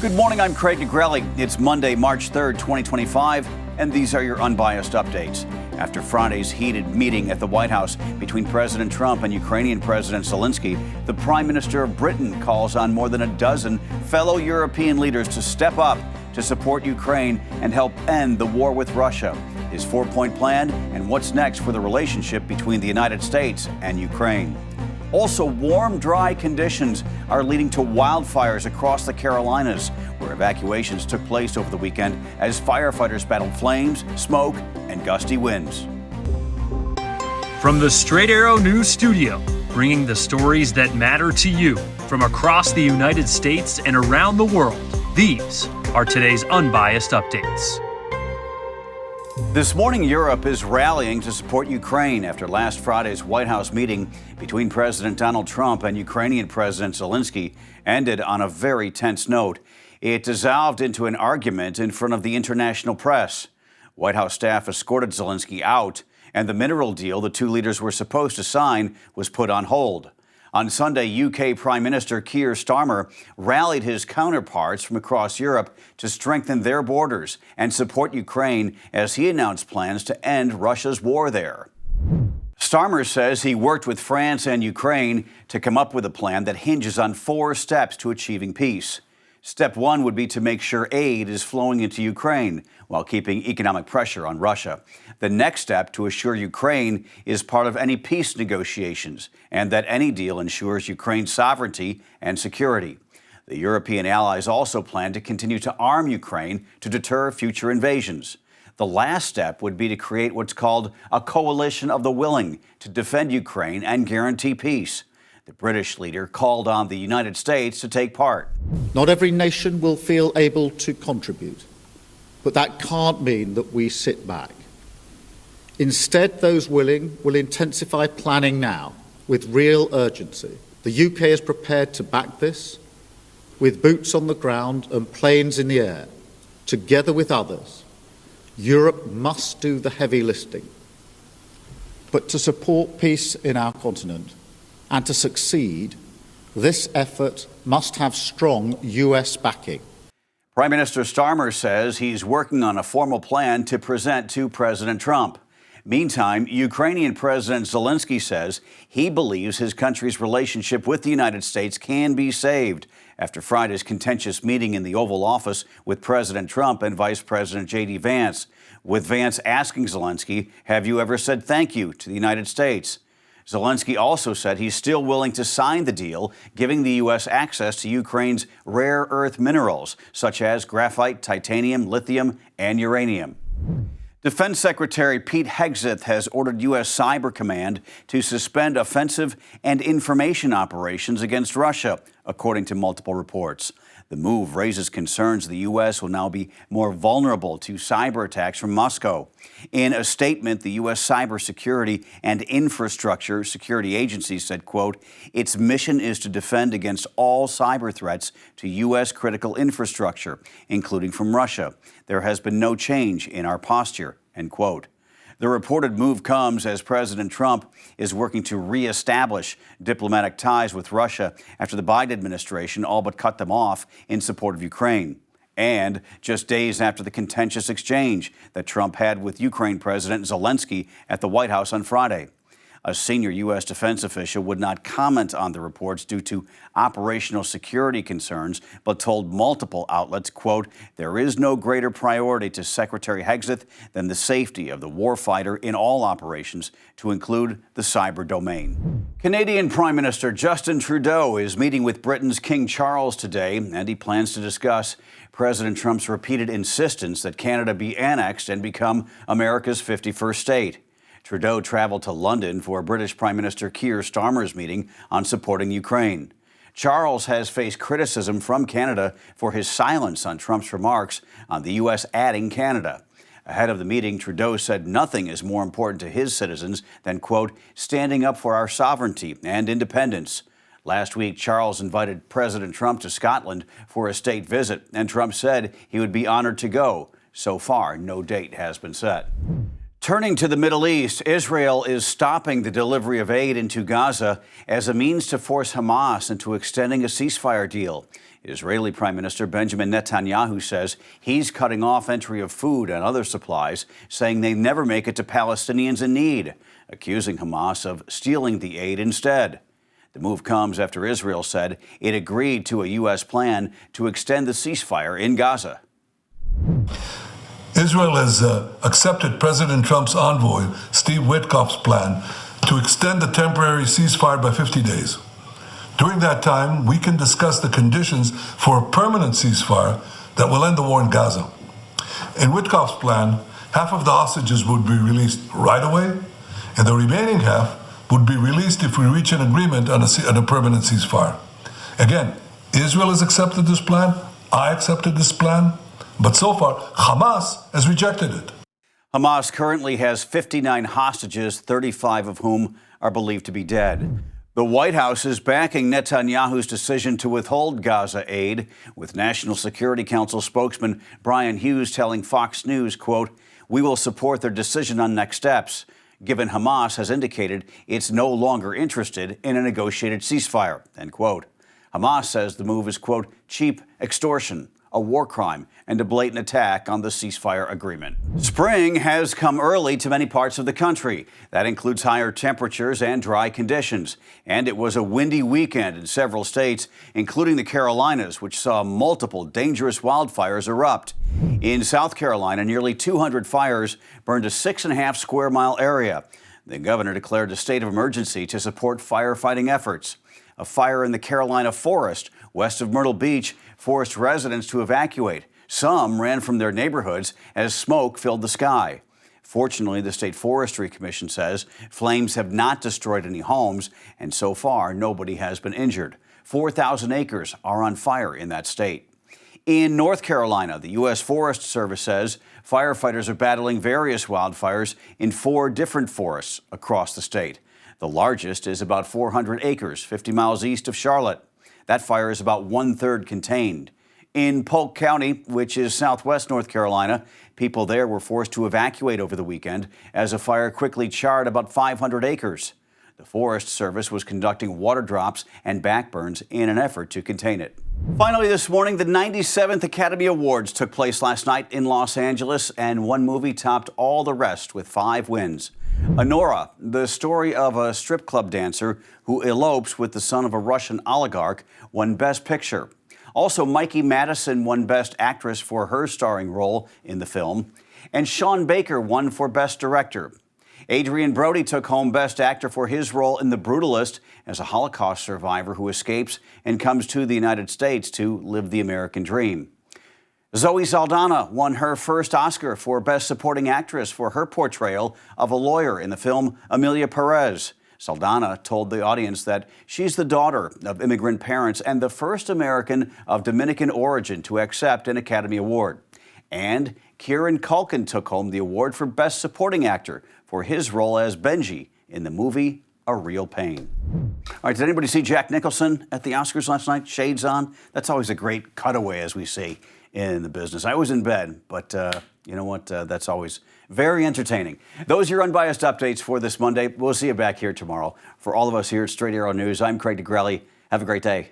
Good morning, I'm Craig Negrelli. It's Monday, March 3rd, 2025, and these are your unbiased updates. After Friday's heated meeting at the White House between President Trump and Ukrainian President Zelenskyy, the Prime Minister of Britain calls on more than a dozen fellow European leaders to step up to support Ukraine and help end the war with Russia. His four-point plan and what's next for the relationship between the United States and Ukraine. Also, warm, dry conditions are leading to wildfires across the Carolinas, where evacuations took place over the weekend as firefighters battled flames, smoke, and gusty winds. From the Straight Arrow News Studio, bringing the stories that matter to you from across the United States and around the world, these are today's Unbiased Updates. This morning, Europe is rallying to support Ukraine after last Friday's White House meeting between President Donald Trump and Ukrainian President Zelenskyy ended on a very tense note. It dissolved into an argument in front of the international press. White House staff escorted Zelenskyy out, and the mineral deal the two leaders were supposed to sign was put on hold. On Sunday, UK Prime Minister Keir Starmer rallied his counterparts from across Europe to strengthen their borders and support Ukraine as he announced plans to end Russia's war there. Starmer says he worked with France and Ukraine to come up with a plan that hinges on 4 steps to achieving peace. Step 1 would be to make sure aid is flowing into Ukraine while keeping economic pressure on Russia. The next step to assure Ukraine is part of any peace negotiations and that any deal ensures Ukraine's sovereignty and security. The European allies also plan to continue to arm Ukraine to deter future invasions. The last step would be to create what's called a coalition of the willing to defend Ukraine and guarantee peace. The British leader called on the United States to take part. Not every nation will feel able to contribute, but that can't mean that we sit back. Instead, those willing will intensify planning now with real urgency. The UK is prepared to back this with boots on the ground and planes in the air. Together with others, Europe must do the heavy lifting. But to support peace in our continent and to succeed, this effort must have strong US backing. Prime Minister Starmer says he's working on a formal plan to present to President Trump. Meantime, Ukrainian President Zelenskyy says he believes his country's relationship with the United States can be saved after Friday's contentious meeting in the Oval Office with President Trump and Vice President J.D. Vance, with Vance asking Zelenskyy, "Have you ever said thank you to the United States?" Zelenskyy also said he's still willing to sign the deal, giving the U.S. access to Ukraine's rare earth minerals, such as graphite, titanium, lithium, and uranium. Defense Secretary Pete Hegseth has ordered U.S. Cyber Command to suspend offensive and information operations against Russia, according to multiple reports. The move raises concerns the U.S. will now be more vulnerable to cyber attacks from Moscow. In a statement, the U.S. Cybersecurity and Infrastructure Security Agency said, quote, "Its mission is to defend against all cyber threats to U.S. critical infrastructure, including from Russia. There has been no change in our posture," end quote. The reported move comes as President Trump is working to reestablish diplomatic ties with Russia after the Biden administration all but cut them off in support of Ukraine. And just days after the contentious exchange that Trump had with Ukraine President Zelenskyy at the White House on Friday. A senior U.S. defense official would not comment on the reports due to operational security concerns, but told multiple outlets, quote, "There is no greater priority to Secretary Hegseth than the safety of the warfighter in all operations, to include the cyber domain." Canadian Prime Minister Justin Trudeau is meeting with Britain's King Charles today, and he plans to discuss President Trump's repeated insistence that Canada be annexed and become America's 51st state. Trudeau traveled to London for British Prime Minister Keir Starmer's meeting on supporting Ukraine. Charles has faced criticism from Canada for his silence on Trump's remarks on the U.S. adding Canada. Ahead of the meeting, Trudeau said nothing is more important to his citizens than, quote, "standing up for our sovereignty and independence." Last week, Charles invited President Trump to Scotland for a state visit, and Trump said he would be honored to go. So far, no date has been set. Turning to the Middle East, Israel is stopping the delivery of aid into Gaza as a means to force Hamas into extending a ceasefire deal. Israeli Prime Minister Benjamin Netanyahu says he's cutting off entry of food and other supplies, saying they never make it to Palestinians in need, accusing Hamas of stealing the aid instead. The move comes after Israel said it agreed to a U.S. plan to extend the ceasefire in Gaza. Israel has accepted President Trump's envoy, Steve Witkoff's plan to extend the temporary ceasefire by 50 days. During that time, we can discuss the conditions for a permanent ceasefire that will end the war in Gaza. In Witkoff's plan, half of the hostages would be released right away, and the remaining half would be released if we reach an agreement on a permanent ceasefire. Again, Israel has accepted this plan, I accepted this plan, but so far, Hamas has rejected it. Hamas currently has 59 hostages, 35 of whom are believed to be dead. The White House is backing Netanyahu's decision to withhold Gaza aid, with National Security Council spokesman Brian Hughes telling Fox News, quote, "We will support their decision on next steps, given Hamas has indicated it's no longer interested in a negotiated ceasefire," end quote. Hamas says the move is, quote, "cheap extortion, a war crime, and a blatant attack on the ceasefire agreement." Spring has come early to many parts of the country. That includes higher temperatures and dry conditions. And it was a windy weekend in several states, including the Carolinas, which saw multiple dangerous wildfires erupt. In South Carolina, nearly 200 fires burned a 6.5 square mile area. The governor declared a state of emergency to support firefighting efforts. A fire in the Carolina forest west of Myrtle Beach forced residents to evacuate. Some ran from their neighborhoods as smoke filled the sky. Fortunately, the State Forestry Commission says flames have not destroyed any homes, and so far, nobody has been injured. 4,000 acres are on fire in that state. In North Carolina, the U.S. Forest Service says firefighters are battling various wildfires in 4 different forests across the state. The largest is about 400 acres, 50 miles east of Charlotte. That fire is about 1/3 contained. In Polk County, which is southwest North Carolina, people there were forced to evacuate over the weekend as a fire quickly charred about 500 acres. The Forest Service was conducting water drops and backburns in an effort to contain it. Finally this morning, the 97th Academy Awards took place last night in Los Angeles, and one movie topped all the rest with 5 wins. Honora, the story of a strip club dancer who elopes with the son of a Russian oligarch, won Best Picture. Also, Mikey Madison won Best Actress for her starring role in the film, and Sean Baker won for Best Director. Adrian Brody took home Best Actor for his role in The Brutalist as a Holocaust survivor who escapes and comes to the United States to live the American dream. Zoe Saldana won her first Oscar for Best Supporting Actress for her portrayal of a lawyer in the film Amelia Perez. Saldana told the audience that she's the daughter of immigrant parents and the first American of Dominican origin to accept an Academy Award. And Kieran Culkin took home the award for Best Supporting Actor for his role as Benji in the movie A Real Pain. All right, did anybody see Jack Nicholson at the Oscars last night? Shades on? That's always a great cutaway, as we see in the business. I was in bed, but you know what? That's always very entertaining. Those are your unbiased updates for this Monday. We'll see you back here tomorrow. For all of us here at Straight Arrow News, I'm Craig DeGrelli. Have a great day.